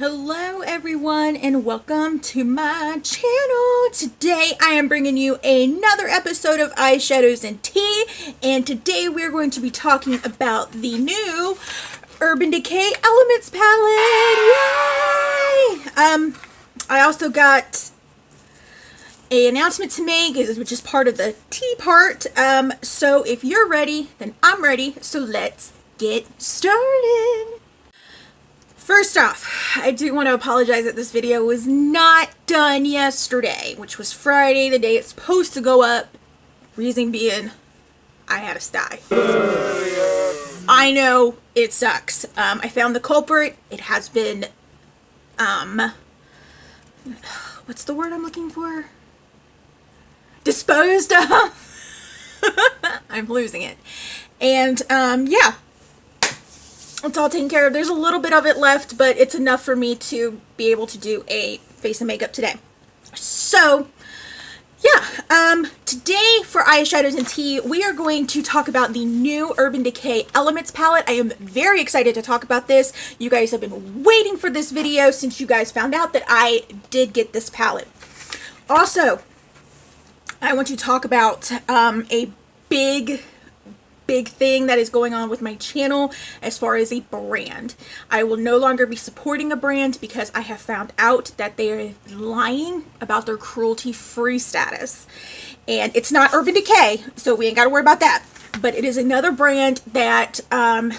Hello everyone and welcome to my channel. Today I am bringing you another episode of Eyeshadows and Tea, and today we're going to be talking about the new Urban Decay Elements Palette. Yay! I also got an announcement to make, which is part of the tea part. So if you're ready, then I'm ready. So let's get started. First off, I do want to apologize that this video was not done yesterday, which was Friday, the day it's supposed to go up. Reason being, I had a sty. I know, it sucks. I found the culprit. It has been, what's the word I'm looking for? Disposed of. I'm losing it. And, yeah. It's all taken care of. There's a little bit of it left, but it's enough for me to be able to do a face and makeup today. So, yeah, today for Eyeshadows and Tea, we are going to talk about the new Urban Decay Elements Palette. I am very excited to talk about this. You guys have been waiting for this video since you guys found out that I did get this palette. Also, I want to talk about a big thing that is going on with my channel as far as a brand. I will no longer be supporting a brand because I have found out that they are lying about their cruelty-free status. And it's not Urban Decay, so we ain't got to worry about that. But it is another brand that I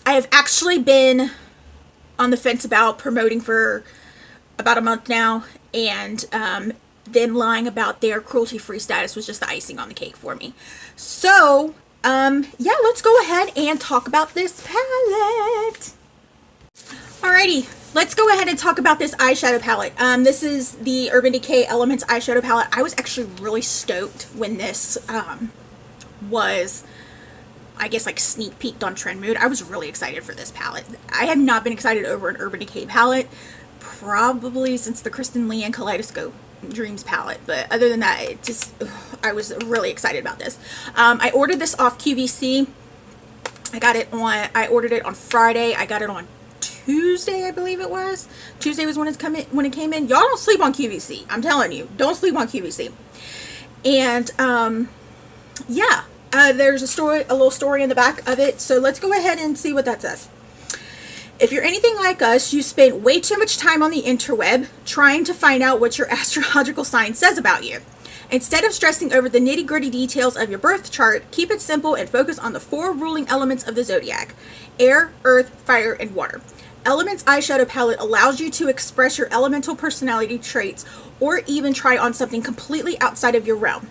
have actually been on the fence about promoting for about a month now, and them lying about their cruelty-free status was just the icing on the cake for me. So, yeah, let's go ahead and talk about this palette. Alrighty, let's go ahead and talk about this eyeshadow palette. This is the Urban Decay Elements eyeshadow palette. I was actually really stoked when this was, I guess, like sneak peeked on Trend Mood. I was really excited for this palette. I have not been excited over an Urban Decay palette probably since the Kristen Lee and Kaleidoscope Dreams palette, but other than that, it just, I was really excited about this. I ordered this off QVC. I ordered it on Friday. I got it on Tuesday, I believe it was. Tuesday was when it came in. Y'all don't sleep on QVC. I'm telling you, don't sleep on QVC. And yeah, there's a little story in the back of it. So let's go ahead and see what that says. If you're anything like us, you spend way too much time on the interweb trying to find out what your astrological sign says about you. Instead of stressing over the nitty-gritty details of your birth chart, keep it simple and focus on the 4 ruling elements of the zodiac: air, earth, fire, and water. Elements Eyeshadow Palette allows you to express your elemental personality traits or even try on something completely outside of your realm.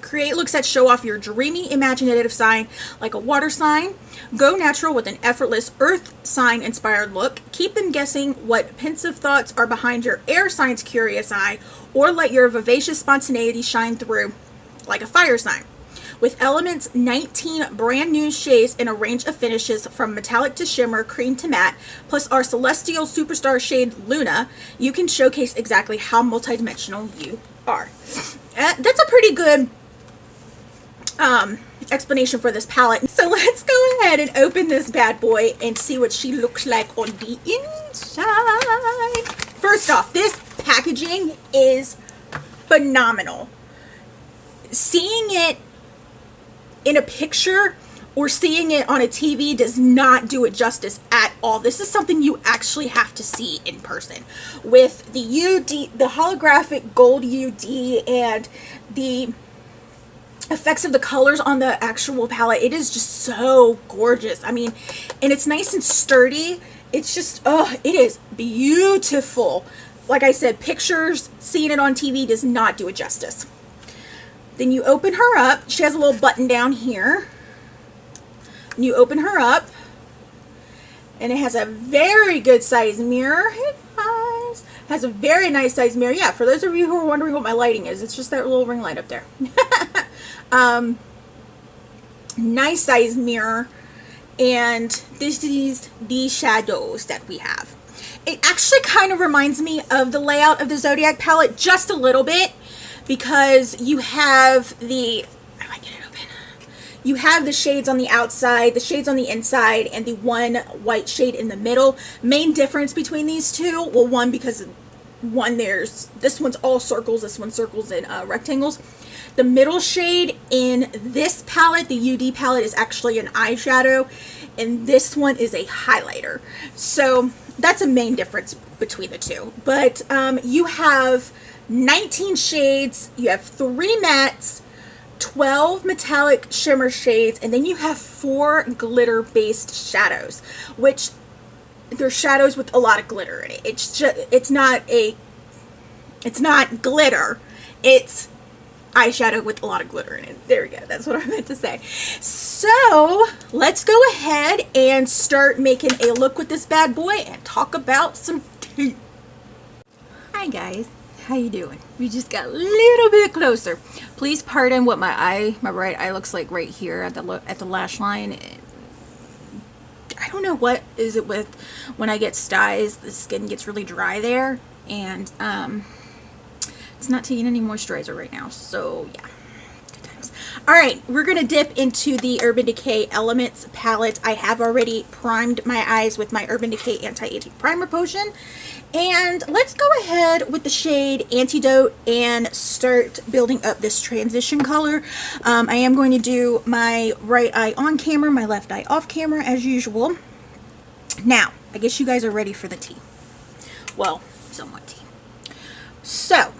Create looks that show off your dreamy, imaginative sign like a water sign. Go natural with an effortless earth sign inspired look. Keep them guessing what pensive thoughts are behind your air sign's curious eye, or let your vivacious spontaneity shine through like a fire sign. With Elements' 19 brand new shades in a range of finishes from metallic to shimmer, cream to matte, plus our celestial superstar shade Luna, you can showcase exactly how multidimensional you are. That's a pretty good explanation for this palette. So let's go ahead and open this bad boy and see what she looks like on the inside. First off, this packaging is phenomenal. Seeing it in a picture or seeing it on a TV does not do it justice at all. This is something you actually have to see in person. With the UD, the holographic gold UD, and the effects of the colors on the actual palette, it is just so gorgeous. I mean, and it's nice and sturdy. It's just, oh, it is beautiful. Like I said, pictures, seeing it on TV does not do it justice. Then you open her up. She has a little button down here. And you open her up, and it has a very good size mirror. It has a very nice size mirror. Yeah, for those of you who are wondering what my lighting is, it's just that little ring light up there. Nice size mirror, and this is the shadows that we have. It actually kind of reminds me of the layout of the Zodiac palette just a little bit, because you have the, you have the shades on the outside, the shades on the inside, and the one white shade in the middle. Main difference between these two, well, one, because one, there's, this one's all circles, this one's circles and rectangles. The middle shade in this palette, the UD palette, is actually an eyeshadow, and this one is a highlighter. So that's a main difference between the two. But you have 19 shades, you have 3 mattes, 12 metallic shimmer shades, and then you have 4 glitter based shadows, which they're shadows with a lot of glitter in it. It's just, it's not glitter, it's eyeshadow with a lot of glitter in it. There we go, that's what I meant to say. So let's go ahead and start making a look with this bad boy and talk about some tea. Hi guys, how you doing? We just got a little bit closer. Please pardon what my right eye looks like right here at the lash line. I don't know what is it with when I get styes, the skin gets really dry there, and it's not taking any moisturizer right now, so yeah, good times. Alright, we're going to dip into the Urban Decay Elements Palette. I have already primed my eyes with my Urban Decay Anti-Aging Primer Potion, and let's go ahead with the shade Antidote and start building up this transition color. I am going to do my right eye on camera, my left eye off camera as usual. Now, I guess you guys are ready for the tea. Well, somewhat tea. So,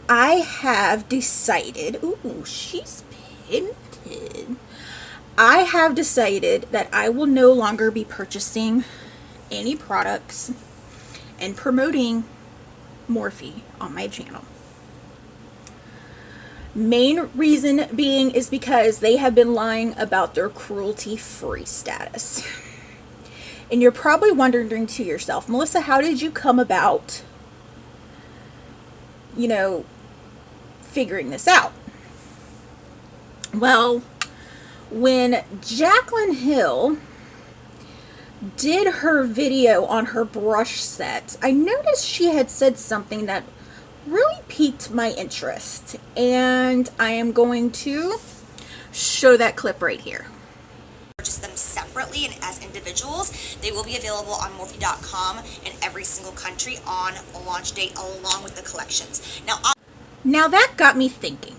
I have decided, ooh, she's pigmented. I have decided that I will no longer be purchasing any products and promoting Morphe on my channel. Main reason being is because they have been lying about their cruelty-free status. And you're probably wondering to yourself, Melissa, how did you come about, you know, figuring this out? Well, when Jaclyn Hill did her video on her brush set, I noticed she had said something that really piqued my interest, and I am going to show that clip right here. Purchase them separately and as individuals. They will be available on Morphe.com in every single country on launch date along with the collections. Now that got me thinking.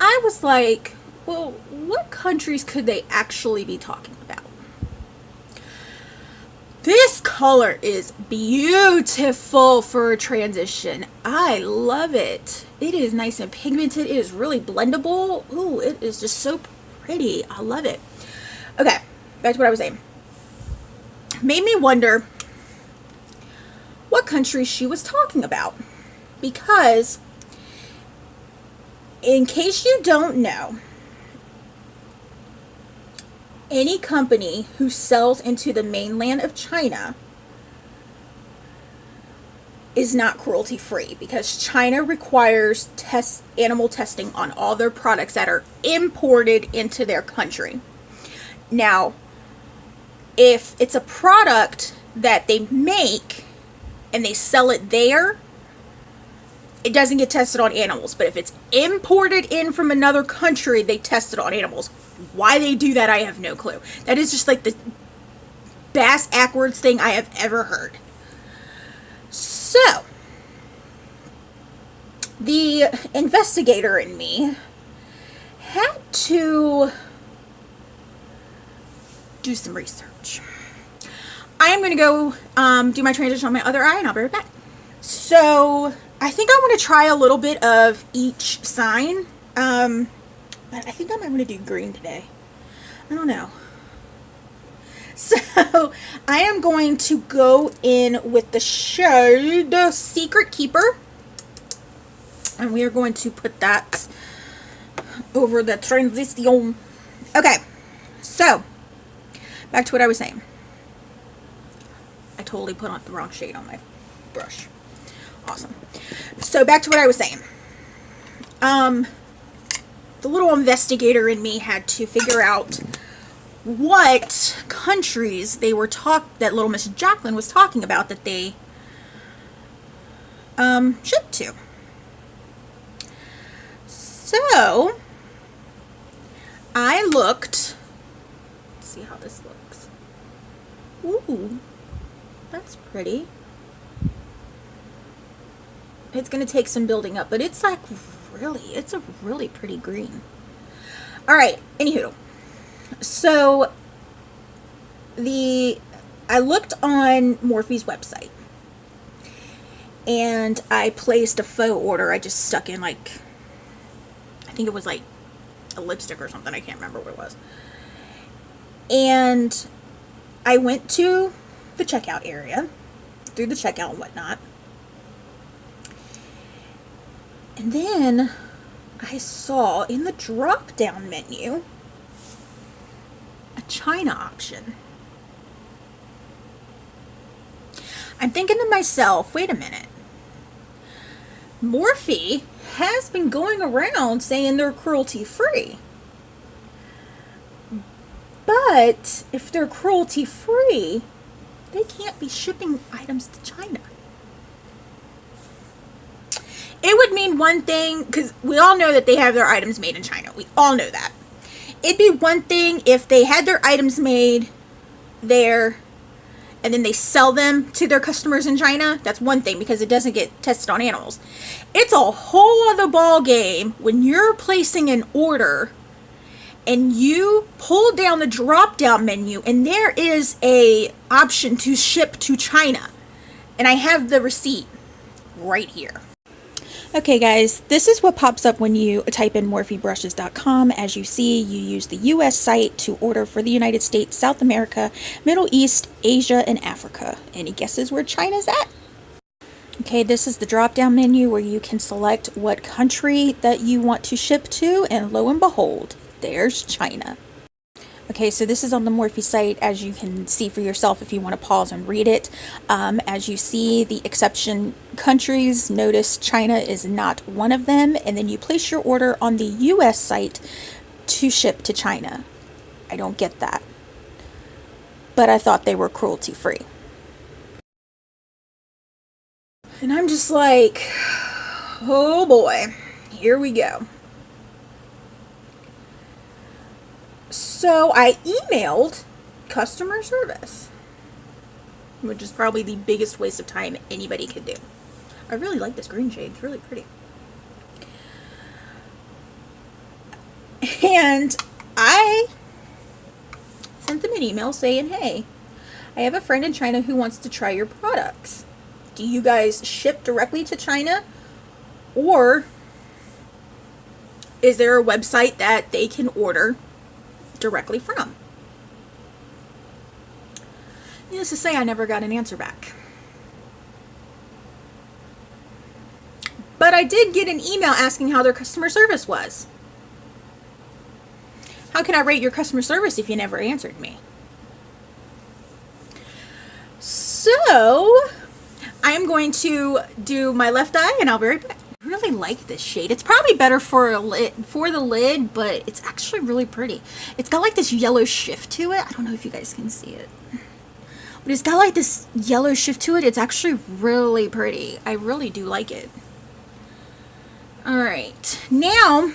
I was like, well, what countries could they actually be talking about? This color is beautiful for a transition. I love it. It is nice and pigmented. It is really blendable. Ooh, it is just so pretty. I love it. Okay, back to what I was saying. Made me wonder what country she was talking about. Because, in case you don't know, any company who sells into the mainland of China is not cruelty free, because China requires animal testing on all their products that are imported into their country. Now, if it's a product that they make and they sell it there, it doesn't get tested on animals. But if it's imported in from another country, they test it on animals. Why they do that, I have no clue. That is just like the bass-ackwards thing I have ever heard. So, the investigator in me had to do some research. I am going to go do my transition on my other eye, and I'll be right back. So, I think I want to try a little bit of each sign. But I think I might want to do green today. I don't know. So, I am going to go in with the shade Secret Keeper. And we are going to put that over the transition. Okay. So, back to what I was saying. I totally put on the wrong shade on my brush. Awesome. So, back to what I was saying. The little investigator in me had to figure out what countries they were that little Miss Jaclyn was talking about that they shipped to. So I looked. Let's see how this looks. Ooh, that's pretty. It's going to take some building up, but it's like it's a really pretty green. All right, anywho. So I looked on Morphe's website and I placed a faux order. I just stuck in like, I think it was like a lipstick or something. I can't remember what it was. And I went to the checkout area, through the checkout and whatnot. And then I saw in the drop down menu a China option. I'm thinking to myself, wait a minute. Morphe has been going around saying they're cruelty free. But if they're cruelty free, they can't be shipping items to China. It would mean one thing, because we all know that they have their items made in China. We all know that. It'd be one thing if they had their items made there and then they sell them to their customers in China. That's one thing, because it doesn't get tested on animals. It's a whole other ball game when you're placing an order and you pull down the drop down menu and there is a option to ship to China. And I have the receipt right here. Okay guys, this is what pops up when you type in morphebrushes.com. As you see, you use the US site to order for the United States, South America, Middle East, Asia, and Africa. Any guesses where China's at? Okay, this is the drop down menu where you can select what country that you want to ship to, and lo and behold, there's China. Okay, so this is on the Morphe site, as you can see for yourself if you want to pause and read it. As you see, the exception countries, notice China is not one of them, and then you place your order on the US site to ship to China. I don't get that, but I thought they were cruelty free. And I'm just like, oh boy, here we go. So I emailed customer service, which is probably the biggest waste of time anybody could do. I really like this green shade. It's really pretty. And I sent them an email saying, hey, I have a friend in China who wants to try your products. Do you guys ship directly to China? Or is there a website that they can order directly from? Needless to say, I never got an answer back. But I did get an email asking how their customer service was. How can I rate your customer service if you never answered me? So I am going to do my left eye and I'll be right back. I really like this shade. It's probably better for the lid, but it's actually really pretty. It's got like this yellow shift to it. I don't know if you guys can see it, but it's got like this yellow shift to it. It's actually really pretty. I really do like it. All right, now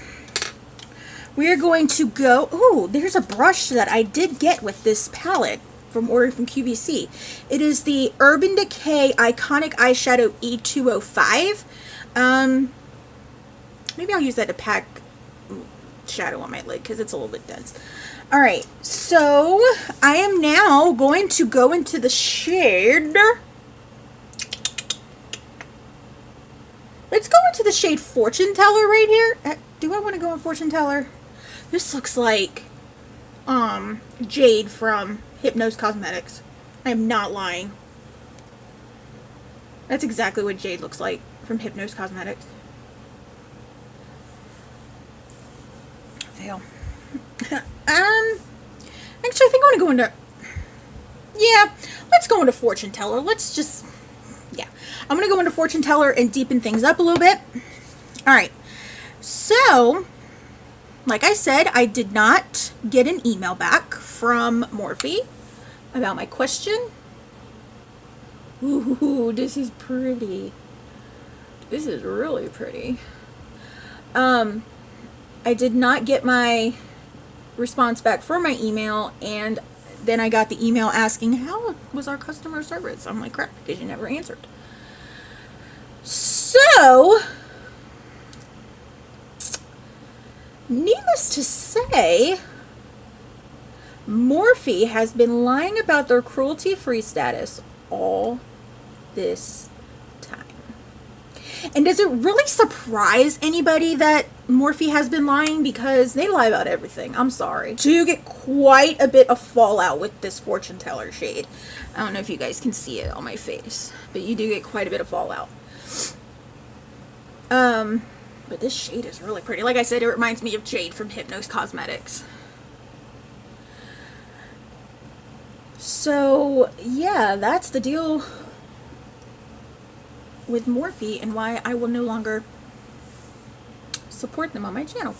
we are going to go. Oh, there's a brush that I did get with this palette from ordering from QVC. It is the Urban Decay Iconic Eyeshadow E205. Maybe I'll use that to pack shadow on my lid because it's a little bit dense. All right, so I am now going to go into the shade. Let's go into the shade Fortune Teller right here. Do I want to go in Fortune Teller? This looks like Jade from Hypnose Cosmetics. I am not lying. That's exactly what Jade looks like from Hypnose Cosmetics. Fail. Actually, I think I want to go into... Yeah, let's go into Fortune Teller. Let's just... Yeah. I'm going to go into Fortune Teller and deepen things up a little bit. Alright. So, like I said, I did not get an email back from Morphe about my question. Ooh, this is pretty. This is really pretty. I did not get my response back from my email, and then I got the email asking how was our customer service. I'm like, crap, because you never answered. So needless to say, Morphe has been lying about their cruelty-free status all this time. And does it really surprise anybody that Morphe has been lying? Because they lie about everything. I'm sorry. Do get quite a bit of fallout with this fortune teller shade. I don't know if you guys can see it on my face, but you do get quite a bit of fallout. But this shade is really pretty. Like I said, it reminds me of Jade from Hypnose Cosmetics. So, yeah, that's the deal with Morphe and why I will no longer support them on my channel.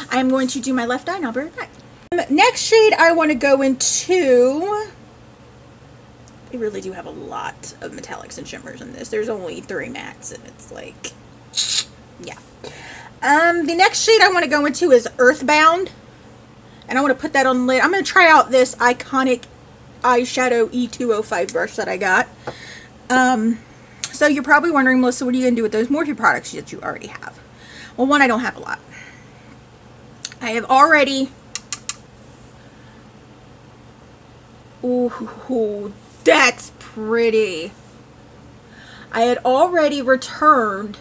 I am going to do my left eye and I'll be right back. Next shade I want to go into... They really do have a lot of metallics and shimmers in this. There's only 3 mattes and it's like... Yeah. The next shade I want to go into is Earthbound. And I want to put that on the lid. I'm going to try out this iconic eyeshadow E205 brush that I got. So you're probably wondering, Melissa, what are you going to do with those Morphe products that you already have? Well, one, I don't have a lot. I have already... Ooh, that's pretty. I had already returned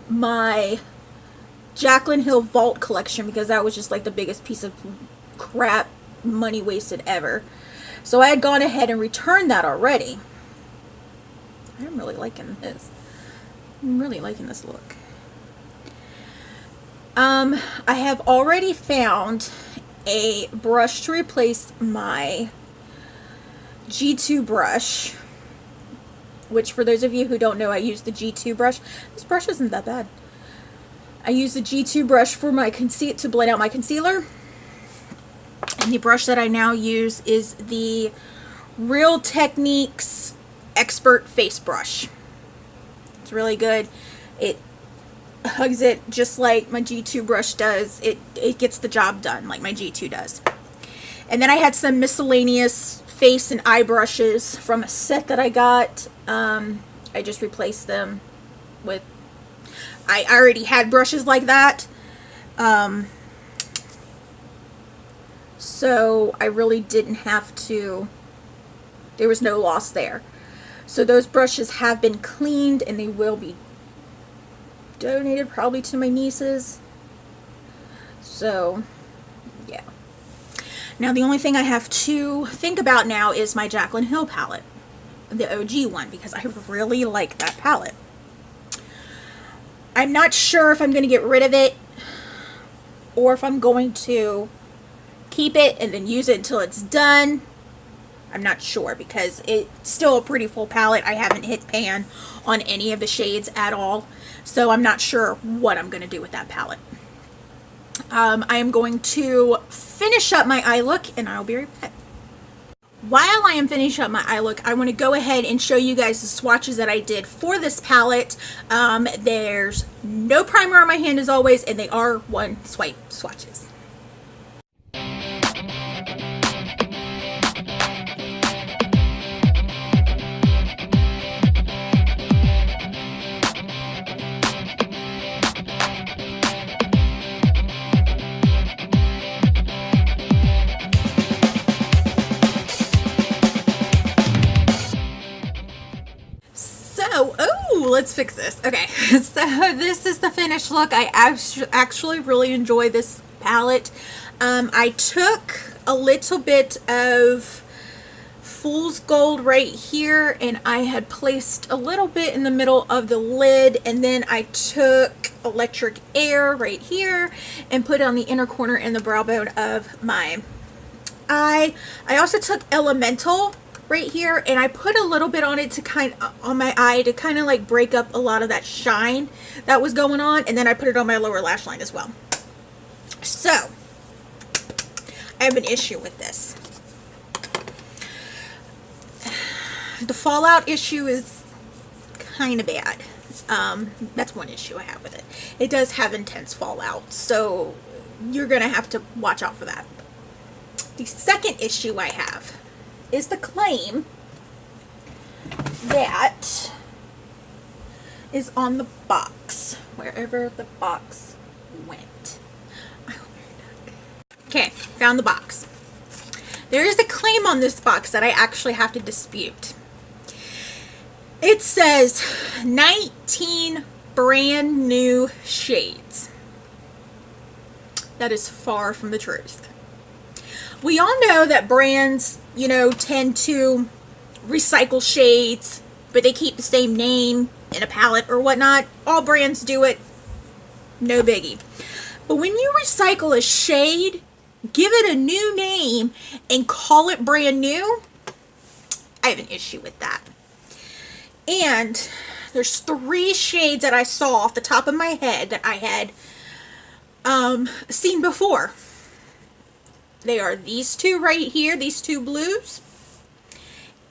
my Jaclyn Hill Vault collection because that was just like the biggest piece of crap money wasted ever. So I had gone ahead and returned that already. I'm really liking this. I'm really liking this look. I have already found a brush to replace my G2 brush, which for those of you who don't know, I use the G2 brush. This brush isn't that bad. I use the G2 brush for my to blend out my concealer. And the brush that I now use is the Real Techniques Expert Face Brush. It's really good. It hugs it just like my G2 brush does. It gets the job done like my G2 does. And then I had some miscellaneous face and eye brushes from a set that I got. I just replaced them with... I already had brushes like that. So I really didn't have to... There was no loss there. So those brushes have been cleaned and they will be donated probably to my nieces. So, yeah. Now the only thing I have to think about now is my Jaclyn Hill palette. The OG one, because I really like that palette. I'm not sure if I'm going to get rid of it or if I'm going to keep it and then use it until it's done. I'm not sure because it's still a pretty full palette. I haven't hit pan on any of the shades at all. So I'm not sure what I'm going to do with that palette. I am going to finish up my eye look and I'll be right back. While I am finishing up my eye look, I want to go ahead and show you guys the swatches that I did for this palette. There's no primer on my hand as always, and they are one swipe swatches. Let's fix this. Okay, so this is the finished look. I actually really enjoy this palette. I took a little bit of Fool's Gold right here and I had placed a little bit in the middle of the lid, and then I took Electric Air right here and put it on the inner corner and the brow bone of my eye. I also took Elemental right here and I put a little bit on it to on my eye to kind of like break up a lot of that shine that was going on, and then I put it on my lower lash line as well. So I have an issue with this. The fallout issue is kind of bad. That's one issue I have with it. It does have intense fallout, so you're gonna have to watch out for that. The second issue I have is the claim that is on the box, wherever the box went. Okay, found the box. There is a claim on this box that I actually have to dispute. It says 19 brand new shades. That is far from the truth. We all know that brands, you know, tend to recycle shades, but they keep the same name in a palette or whatnot. All brands do it. No biggie. But when you recycle a shade, give it a new name, and call it brand new, I have an issue with that. And there's 3 shades that I saw off the top of my head that I had seen before. They are these 2 right here, these 2 blues.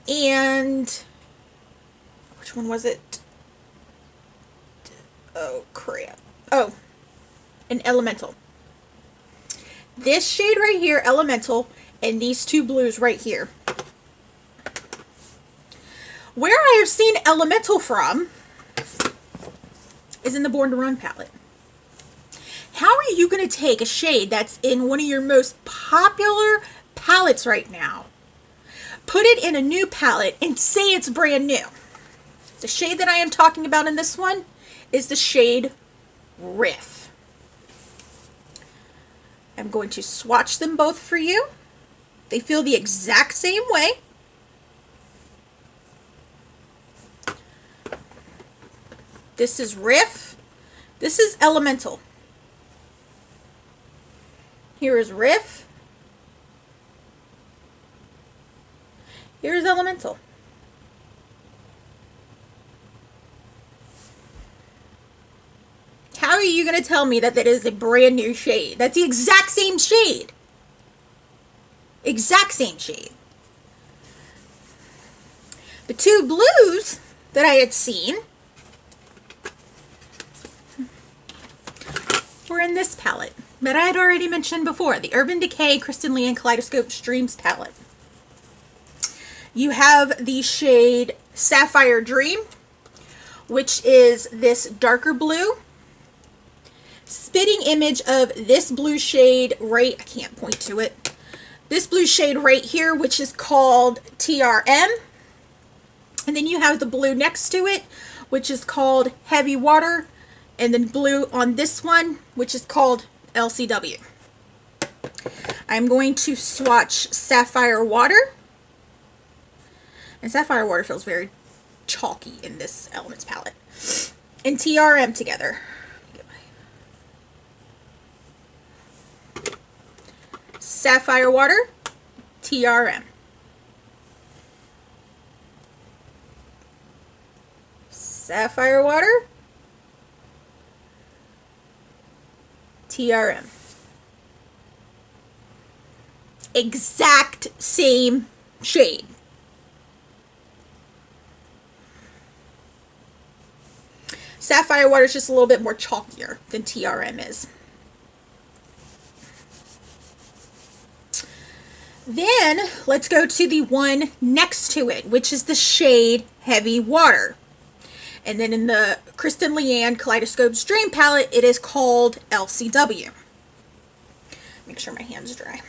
And which one was it? Oh, crap. Oh, an Elemental. This shade right here, Elemental, and these 2 blues right here. Where I have seen Elemental from is in the Born to Run palette. How are you going to take a shade that's in one of your most popular palettes right now, put it in a new palette, and say it's brand new? The shade that I am talking about in this one is the shade Riff. I'm going to swatch them both for you. They feel the exact same way. This is Riff. This is Elemental. Here is Riff. Here is Elemental. How are you going to tell me that that is a brand new shade? That's the exact same shade. Exact same shade. The 2 blues that I had seen were in this palette that I had already mentioned before, the Urban Decay Kristen Leah Kaleidoscope Streams palette. You have the shade Sapphire Dream, which is this darker blue. Spitting image of this blue shade right, I can't point to it. This blue shade right here, which is called TRM. And then you have the blue next to it, which is called Heavy Water. And then blue on this one, which is called LCW. I'm going to swatch Sapphire Water. And Sapphire Water feels very chalky in this Elements palette. And TRM together. Sapphire Water, TRM. Sapphire Water, TRM. Exact same shade. Sapphire Water is just a little bit more chalkier than TRM is. Then let's go to the one next to it, which is the shade Heavy Water. And then in the Kristen Leah Kaleidoscope Stream palette, it is called LCW. Make sure my hand's dry.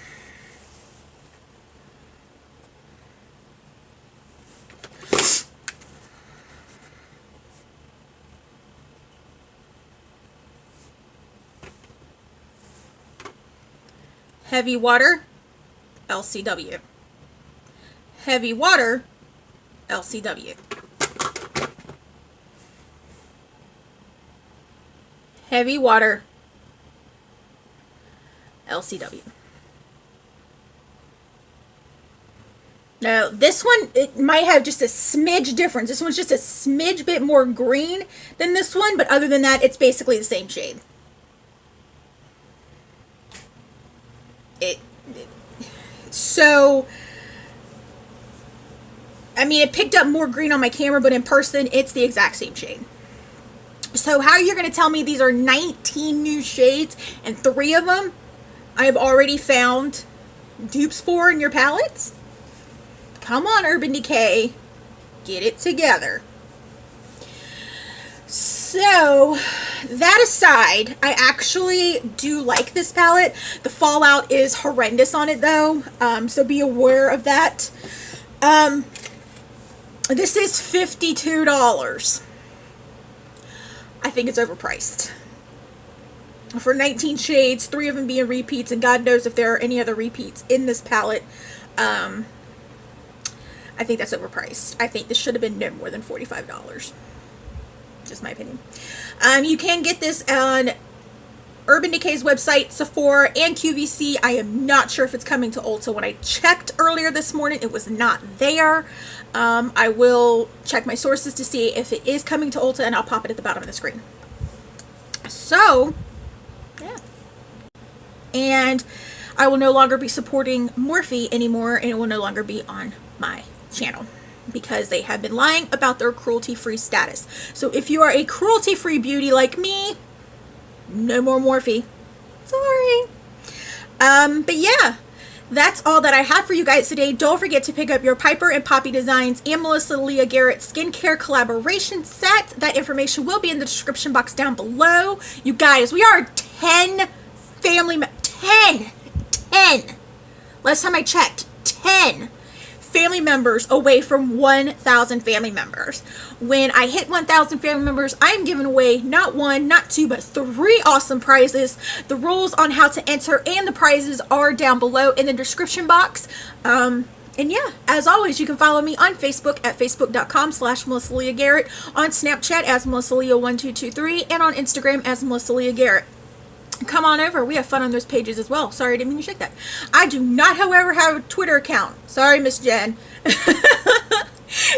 Heavy Water, LCW. Heavy Water, LCW. Heavy Water, LCW. Now, this one, it might have just a smidge difference. This one's just a smidge bit more green than this one, but other than that, it's basically the same shade. So, I mean, it picked up more green on my camera, but in person, it's the exact same shade. So how you're going to tell me these are 19 new shades and 3 of them I have already found dupes for in your palettes? Come on, Urban Decay. Get it together. So, that aside, I actually do like this palette. The fallout is horrendous on it though, so be aware of that. This is $52. I think it's overpriced. For 19 shades, 3 of them being repeats, and God knows if there are any other repeats in this palette. I think that's overpriced. I think this should have been no more than $45. Just my opinion. You can get this on Urban Decay's website, Sephora, and QVC. I am not sure if it's coming to Ulta. When I checked earlier this morning, it was not there. I will check my sources to see if it is coming to Ulta, and I'll pop it at the bottom of the screen. So, yeah. And I will no longer be supporting Morphe anymore, and it will no longer be on my channel because they have been lying about their cruelty-free status. So if you are a cruelty-free beauty like me, no more Morphe. Sorry. But yeah, that's all that I have for you guys today. Don't forget to pick up your Piper and Poppy Designs and Melissa Leah Garrett skincare collaboration set. That information will be in the description box down below. You guys, we are 10 family 10. Last time I checked, 10 family members away from 1,000 family members. When I hit 1,000 family members, I am giving away not 1, not 2, but 3 awesome prizes. The rules on how to enter and the prizes are down below in the description box. And yeah, as always, you can follow me on Facebook at facebook.com/Melissa Leah Garrett, on Snapchat as Melissa Leah 1223, and on Instagram as Melissa Leah Garrett. Come on over. We have fun on those pages as well. Sorry, I didn't mean to shake that. I do not, however, have a Twitter account. Sorry, Miss Jen.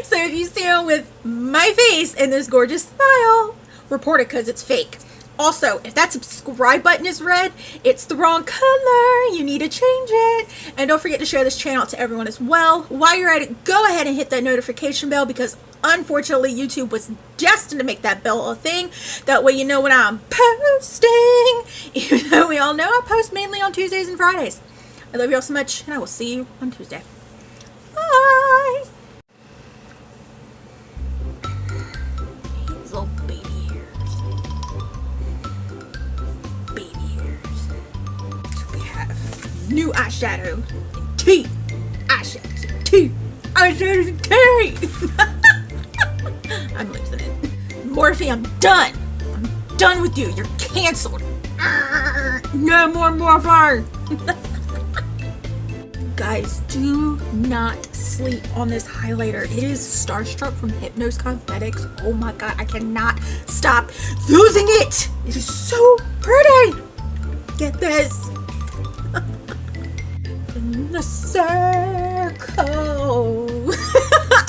So if you see them with my face and this gorgeous smile, report it because it's fake. Also, if that subscribe button is red, it's the wrong color. You need to change it. And don't forget to share this channel to everyone as well. While you're at it, go ahead and hit that notification bell because unfortunately YouTube was destined to make that bell a thing. That way you know when I'm posting. Even though we all know I post mainly on Tuesdays and Fridays. I love you all so much and I will see you on Tuesday. Bye! These little baby hairs. Baby hairs. So we have new eyeshadow and tea. Eyeshadows and tea. Eyeshadows and tea. I'm losing it. Morphe, I'm done. I'm done with you. You're canceled. No more Morphe. Guys, do not sleep on this highlighter. It is Starstruck from Hypnose Cosmetics. Oh my god, I cannot stop using it. It is so pretty. Get this. In the circle.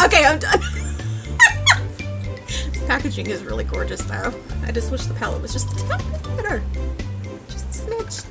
Okay, I'm done. This packaging is really gorgeous though. I just wish the palette was just a tad bit better. Just a smidge.